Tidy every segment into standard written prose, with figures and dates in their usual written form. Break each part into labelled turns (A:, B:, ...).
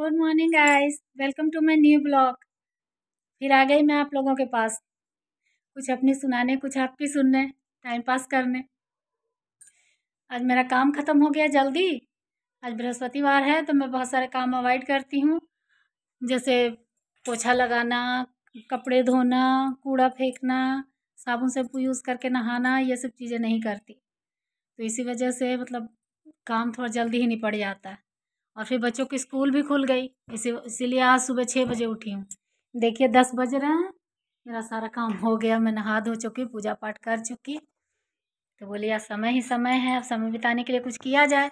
A: Good morning guys, welcome to my new blog. फिर आ गई मैं आप लोगों के पास, कुछ अपनी सुनाने, कुछ आपकी सुनने, टाइम पास करने। आज मेरा काम ख़त्म हो गया जल्दी। आज बृहस्पतिवार है तो मैं बहुत सारे काम अवॉइड करती हूँ, जैसे पोछा लगाना, कपड़े धोना, कूड़ा फेंकना, साबुन शैम्पू यूज़ करके नहाना, ये सब चीज़ें नहीं करती। तो इसी वजह से मतलब काम थोड़ा जल्दी ही निपट जाता है। और फिर बच्चों की स्कूल भी खुल गई, इसीलिए आज सुबह 6 बजे उठी हूँ। देखिए 10 बज रहे हैं, मेरा सारा काम हो गया, मैं नहा धो चुकी, पूजा पाठ कर चुकी। तो बोली आज समय ही समय है, अब समय बिताने के लिए कुछ किया जाए।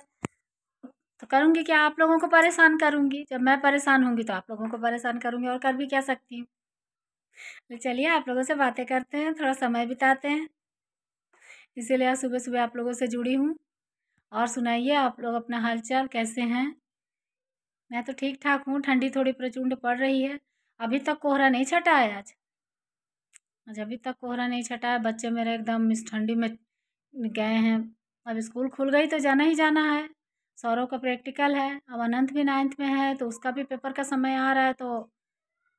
A: तो करूँगी क्या, आप लोगों को परेशान करूँगी। जब मैं परेशान होंगी तो आप लोगों को परेशान करूँगी, और कर भी क्या सकती हूँ। तो चलिए आप लोगों से बातें करते हैं, थोड़ा समय बिताते हैं। इसीलिए आज सुबह सुबह आप लोगों से जुड़ी हूँ। और सुनाइए आप लोग अपना हालचाल कैसे हैं। मैं तो ठीक ठाक हूँ। ठंडी थोड़ी प्रचंड पड़ रही है। अभी तक कोहरा नहीं छटा है आज अभी तक कोहरा नहीं छटा है। बच्चे मेरे एकदम इस ठंडी में गए हैं। अब स्कूल खुल गई तो जाना ही जाना है। सौरव का प्रैक्टिकल है, अब अनंत भी 9th में है तो उसका भी पेपर का समय आ रहा है, तो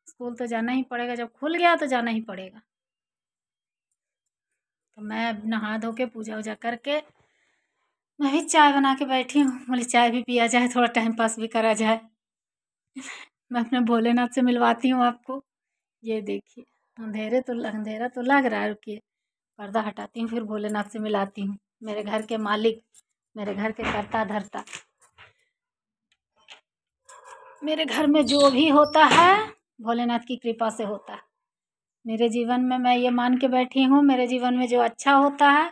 A: स्कूल तो जाना ही पड़ेगा। जब खुल गया तो जाना ही पड़ेगा। तो मैं अब नहा धो के पूजा वूजा करके मैं भी चाय बना के बैठी हूँ। बोली चाय भी पिया जाए, थोड़ा टाइम पास भी करा जाए। मैं अपने भोलेनाथ से मिलवाती हूँ आपको। ये देखिए अंधेरा तो लग रहा है। रुकिए पर्दा हटाती हूँ, फिर भोलेनाथ से मिलाती हूँ। मेरे घर के मालिक, मेरे घर के करता धरता, मेरे घर में जो भी होता है भोलेनाथ की कृपा से होता है। मेरे जीवन में मैं ये मान के बैठी हूँ, मेरे जीवन में जो अच्छा होता है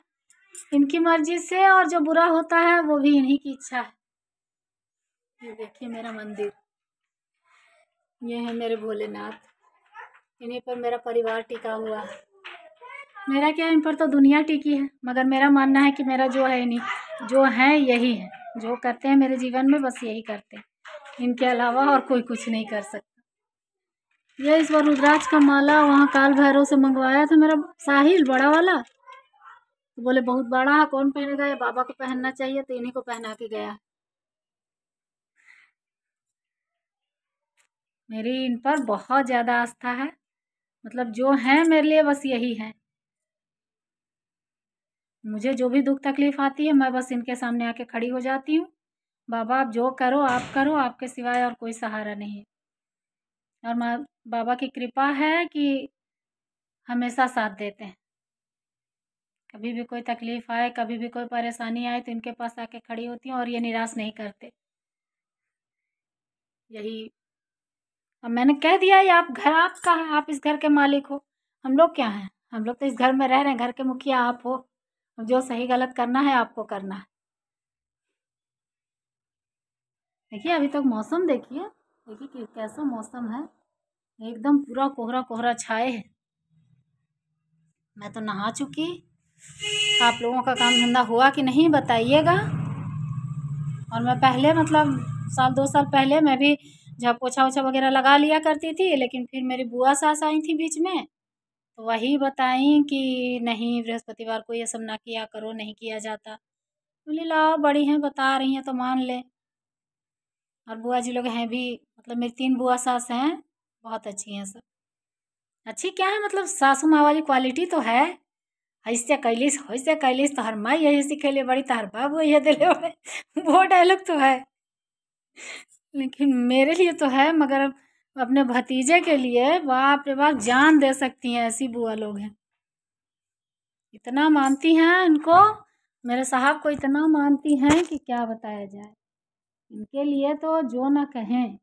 A: इनकी मर्जी से, और जो बुरा होता है वो भी इन्हीं की इच्छा है। ये देखिए मेरा मंदिर, ये है मेरे भोलेनाथ, इन्हीं पर मेरा परिवार टिका हुआ है। मेरा क्या, इन पर तो दुनिया टिकी है, मगर मेरा मानना है कि मेरा जो है नहीं, जो है यही है। जो करते हैं मेरे जीवन में बस यही करते हैं, इनके अलावा और कोई कुछ नहीं कर सकता। ये इस बार रुद्राक्ष का माला वहाँ काल भैरव से मंगवाया था मेरा साहिल, बड़ा वाला। तो बोले बहुत बड़ा है, कौन पहनेगा, ये बाबा को पहनना चाहिए, तो इन्हीं को पहना के गया। मेरी इन पर बहुत ज़्यादा आस्था है, मतलब जो है मेरे लिए बस यही है। मुझे जो भी दुख तकलीफ आती है मैं बस इनके सामने आके खड़ी हो जाती हूँ। बाबा आप जो करो आप करो, आपके सिवाय और कोई सहारा नहीं है। और माँ बाबा की कृपा है कि हमेशा साथ देते हैं। कभी भी कोई तकलीफ आए, कभी भी कोई परेशानी आए तो इनके पास आके खड़ी होती हूँ, और ये निराश नहीं करते। यही अब मैंने कह दिया है, आप घर आपका है, आप इस घर के मालिक हो। हम लोग क्या हैं, हम लोग तो इस घर में रह रहे हैं, घर के मुखिया आप हो। जो सही गलत करना है आपको करना है। देखिए अभी तक मौसम देखिए, देखिए कि कैसा मौसम है, एकदम पूरा कोहरा कोहरा छाए है। मैं तो नहा चुकी। आप लोगों का काम धंधा हुआ कि नहीं बताइएगा। और मैं पहले मतलब 1-2 साल पहले मैं भी जब पोछा वोछा वगैरह लगा लिया करती थी, लेकिन फिर मेरी बुआ सास आई थी बीच में, तो वही बताई कि नहीं बृहस्पतिवार को ये सब ना किया करो, नहीं किया जाता। बोली लाओ बड़ी हैं बता रही हैं तो मान ले। और बुआ जी लोग हैं भी, मतलब मेरी 3 बुआ सास हैं, बहुत अच्छी हैं सब। अच्छी क्या है, मतलब सासू माँ वाली क्वालिटी तो है। ऐसे कैलिस तोहर माँ यही सिखेले बड़ी, तोहर बाबू ये दिले बड़े वो डायलॉग तो है, लेकिन मेरे लिए तो है, मगर अपने भतीजे के लिए बाप रे बाप जान दे सकती हैं, ऐसी बुआ लोग हैं। इतना मानती हैं इनको, मेरे साहब को इतना मानती हैं कि क्या बताया जाए। इनके लिए तो जो ना कहें।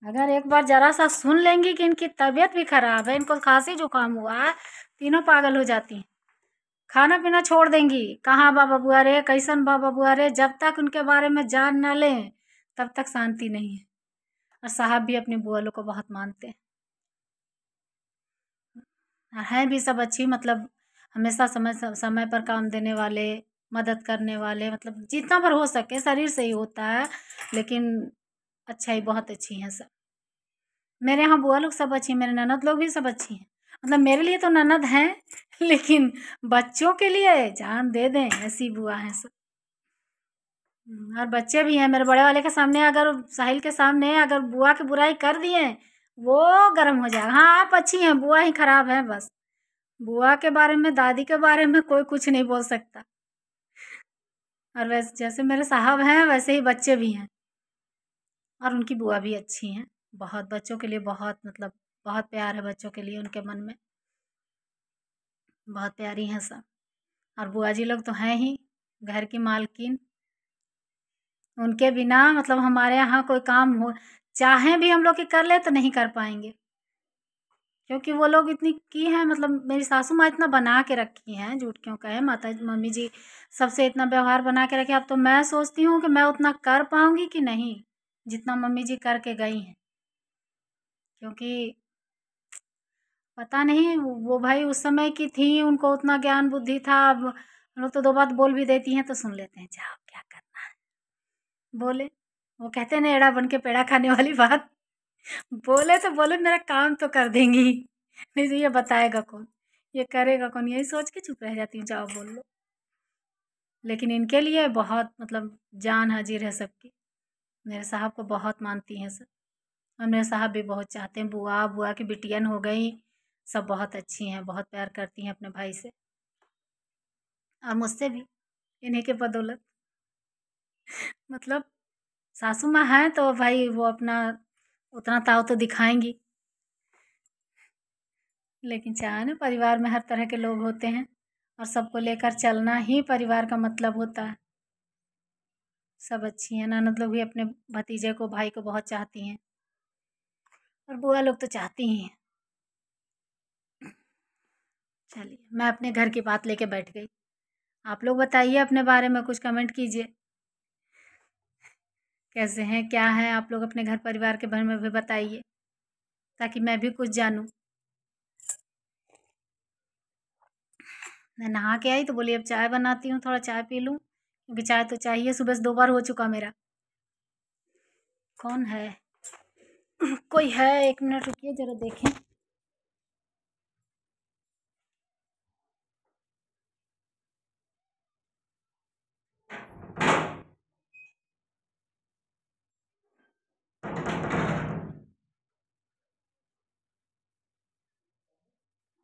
A: अगर एक बार जरा सा सुन लेंगी कि इनकी तबीयत भी खराब है, इनको खांसी जुकाम हुआ है, तीनों पागल हो जाती हैं। खाना पीना छोड़ देंगी, कहाँ बाबा बुआ रे, कैसन बाबा बुआ रे, जब तक उनके बारे में जान ना लें तब तक शांति नहीं है। और साहब भी अपनी बुआ लोग को बहुत मानते हैं भी सब अच्छी, मतलब हमेशा समय पर काम देने वाले, मदद करने वाले, मतलब जितना पर हो सके, शरीर से ही होता है, लेकिन अच्छा ही बहुत अच्छी हैं सब। मेरे यहाँ बुआ लोग सब अच्छी हैं, मेरे ननद लोग भी सब अच्छी हैं। मतलब मेरे लिए तो ननद हैं लेकिन बच्चों के लिए जान दे दें ऐसी बुआ हैं सब। और बच्चे भी हैं मेरे बड़े वाले के सामने, अगर साहिल के सामने अगर बुआ की बुराई कर दिए वो गर्म हो जाएगा। हाँ आप अच्छी हैं, बुआ ही खराब है बस। बुआ के बारे में, दादी के बारे में कोई कुछ नहीं बोल सकता। और वैसे जैसे मेरे साहब हैं वैसे ही बच्चे भी हैं, और उनकी बुआ भी अच्छी हैं बहुत, बच्चों के लिए बहुत, मतलब बहुत प्यार है बच्चों के लिए उनके मन में, बहुत प्यारी हैं सब। और बुआ जी लोग तो हैं ही घर की मालकिन, उनके बिना मतलब हमारे यहाँ कोई काम हो चाहे भी हम लोग की कर ले तो नहीं कर पाएंगे, क्योंकि वो लोग इतनी की हैं, मतलब मेरी सासू माँ इतना बना के रखी हैं, झूठ क्यों कहे, माता मम्मी जी सबसे इतना व्यवहार बना के रखे। अब तो मैं सोचती हूँ कि मैं उतना कर पाऊंगी कि नहीं जितना मम्मी जी करके गई हैं, क्योंकि पता नहीं वो भाई उस समय की थी, उनको उतना ज्ञान बुद्धि था। अब हम लोग तो दो बात बोल भी देती हैं तो सुन लेते हैं, जाओ क्या करना है बोले। वो कहते हैं ना एड़ा बन के पेड़ा खाने वाली बात, बोले तो बोले मेरा काम तो कर देंगी, नहीं तो ये बताएगा कौन, ये करेगा कौन, यही सोच के चुप रह जाती हूँ, जाओ बोल लो। लेकिन इनके लिए बहुत मतलब जान हाजिर है सबकी, मेरे साहब को बहुत मानती हैं सब, और मेरे साहब भी बहुत चाहते हैं, बुआ बुआ की बिटियन हो गई, सब बहुत अच्छी हैं, बहुत प्यार करती हैं अपने भाई से और मुझसे भी, इन्हीं के बदौलत। मतलब सासू माँ हैं तो भाई वो अपना उतना ताव तो दिखाएंगी, लेकिन चाहे ना परिवार में हर तरह के लोग होते हैं, और सबको लेकर चलना ही परिवार का मतलब होता है। सब अच्छी हैं, ननद लोग भी अपने भतीजे को भाई को बहुत चाहती हैं, और बुआ लोग तो चाहती ही हैं। चलिए मैं अपने घर की बात लेके बैठ गई, आप लोग बताइए अपने बारे में कुछ कमेंट कीजिए, कैसे हैं क्या है आप लोग, अपने घर परिवार के बारे में भी बताइए ताकि मैं भी कुछ जानूं। मैं नहा के आई तो बोली अब चाय बनाती हूँ, थोड़ा चाय पी लूँ, क्योंकि चाय तो चाहिए, सुबह से 2 बार हो चुका मेरा। कौन है कोई है, 1 मिनट रुकिए जरा देखें।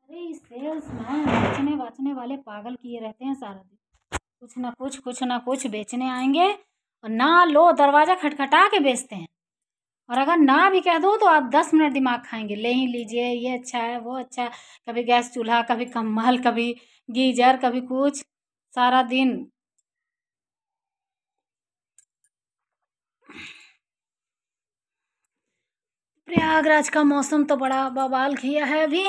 A: अरे इस सेल्समैन बेचने बाचने वाले पागल किए रहते हैं सारा दिन, कुछ ना कुछ बेचने आएंगे, और ना लो दरवाज़ा खटखटा के बेचते हैं, और अगर ना भी कह दो तो आप 10 मिनट दिमाग खाएंगे, ले ही लीजिए, ये अच्छा है वो अच्छा है, कभी गैस चूल्हा, कभी कम्बल, कभी गीजर, कभी कुछ, सारा दिन। प्रयागराज का मौसम तो बड़ा बवाल किया है अभी।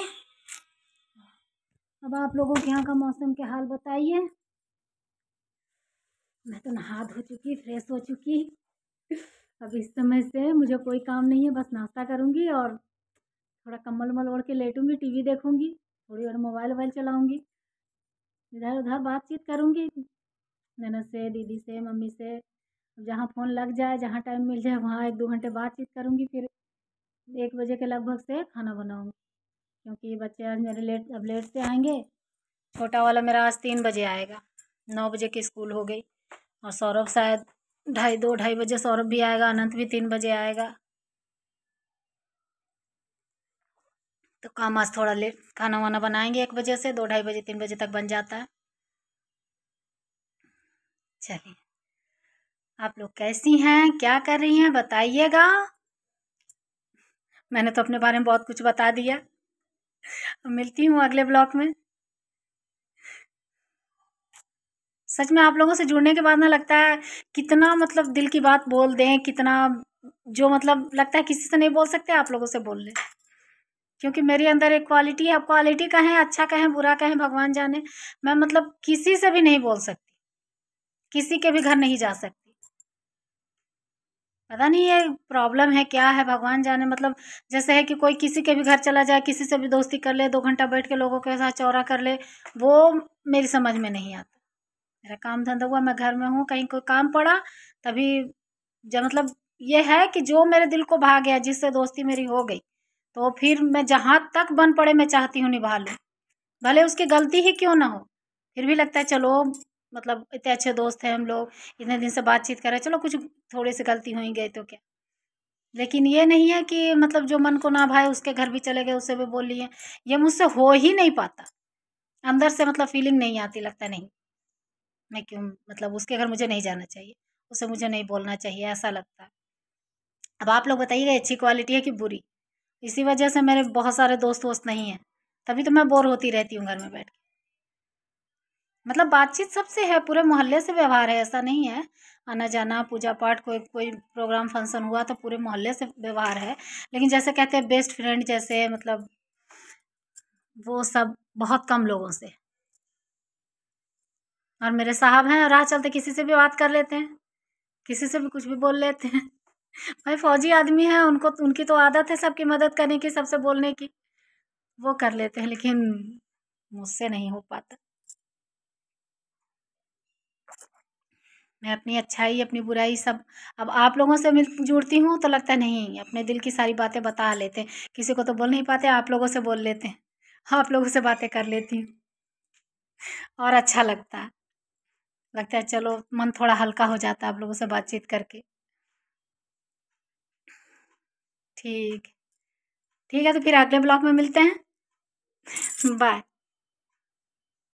A: अब आप लोगों के यहाँ का मौसम के हाल बताइए। मैं तो नहा धो चुकी, फ्रेश हो चुकी, अब इस समय से मुझे कोई काम नहीं है, बस नाश्ता करूँगी और थोड़ा कम्बल उम्बल ओढ़ के लेटूंगी, टीवी देखूंगी, थोड़ी देर मोबाइल वोबाइल चलाऊंगी, इधर उधर बातचीत करूंगी ननद से, दीदी से, मम्मी से, जहाँ फ़ोन लग जाए, जहाँ टाइम मिल जाए वहाँ 1-2 घंटे बातचीत करूंगी, फिर 1 बजे के लगभग से खाना बनाऊंगी, क्योंकि बच्चे आज मेरे लेट, अब लेट से आएंगे। छोटा वाला मेरा आज 3 बजे आएगा, 9 बजे की स्कूल हो गई, और सौरभ शायद 2-2:30 बजे सौरभ भी आएगा, अनंत भी 3 बजे आएगा, तो काम आज थोड़ा लेट, खाना वाना बनाएंगे 1 बजे से, 2-2:30 बजे 3 बजे तक बन जाता है। चलिए आप लोग कैसी हैं, क्या कर रही हैं बताइएगा। मैंने तो अपने बारे में बहुत कुछ बता दिया, मिलती हूँ अगले ब्लॉग में। सच में आप लोगों से जुड़ने के बाद ना लगता है कितना मतलब दिल की बात बोल दें, कितना जो मतलब लगता है किसी से नहीं बोल सकते, आप लोगों से बोल लें, क्योंकि मेरे अंदर एक क्वालिटी है, अब क्वालिटी कहें, अच्छा कहें, बुरा कहें, भगवान जाने, मैं मतलब किसी से भी नहीं बोल सकती, किसी के भी घर नहीं जा सकती, पता नहीं ये प्रॉब्लम है क्या है, भगवान जाने। मतलब जैसे है कि कोई किसी के भी घर चला जाए, किसी से भी दोस्ती कर ले, 2 घंटा बैठ के लोगों के साथ चौरा कर ले, वो मेरी समझ में नहीं आता। मेरा काम धंधा हुआ, मैं घर में हूँ, कहीं कोई काम पड़ा तभी, जब मतलब ये है कि जो मेरे दिल को भा गया, जिससे दोस्ती मेरी हो गई, तो फिर मैं जहाँ तक बन पड़े मैं चाहती हूँ निभा लूँ, भले उसकी गलती ही क्यों ना हो, फिर भी लगता है चलो मतलब इतने अच्छे दोस्त हैं हम लोग, इतने दिन से बातचीत कर रहे हैं, चलो कुछ थोड़ी सी गलती हो ही गई तो क्या। लेकिन ये नहीं है कि मतलब जो मन को ना भाए उसके घर भी चले गए, उससे भी बोल लिए, ये मुझसे हो ही नहीं पाता। अंदर से मतलब फीलिंग नहीं आती, लगता नहीं मैं क्यों, मतलब उसके घर मुझे नहीं जाना चाहिए, उसे मुझे नहीं बोलना चाहिए, ऐसा लगता है। अब आप लोग बताइएगा अच्छी क्वालिटी है कि बुरी। इसी वजह से मेरे बहुत सारे दोस्त वोस्त नहीं हैं, तभी तो मैं बोर होती रहती हूँ घर में बैठ के। मतलब बातचीत सबसे है, पूरे मोहल्ले से व्यवहार है, ऐसा नहीं है। आना जाना, पूजा पाठ, कोई कोई प्रोग्राम फंक्शन हुआ तो पूरे मोहल्ले से व्यवहार है। लेकिन जैसे कहते हैं बेस्ट फ्रेंड जैसे, मतलब वो सब बहुत कम लोगों से। और मेरे साहब हैं, राह चलते किसी से भी बात कर लेते हैं, किसी से भी कुछ भी बोल लेते हैं। भाई फौजी आदमी है, उनको उनकी तो आदत है सबकी मदद करने की, सबसे बोलने की, वो कर लेते हैं, लेकिन मुझसे नहीं हो पाता। मैं अपनी अच्छाई, अपनी बुराई सब अब आप लोगों से मिल जुड़ती हूँ तो लगता है नहीं, अपने दिल की सारी बातें बता लेते हैं। किसी को तो बोल नहीं पाते, आप लोगों से बोल लेते हैं। आप लोगों से बातें कर लेती हूँ और अच्छा लगता है। लगता है चलो मन थोड़ा हल्का हो जाता है आप लोगों से बातचीत करके। ठीक ठीक है, तो फिर अगले ब्लॉग में मिलते हैं। बाय।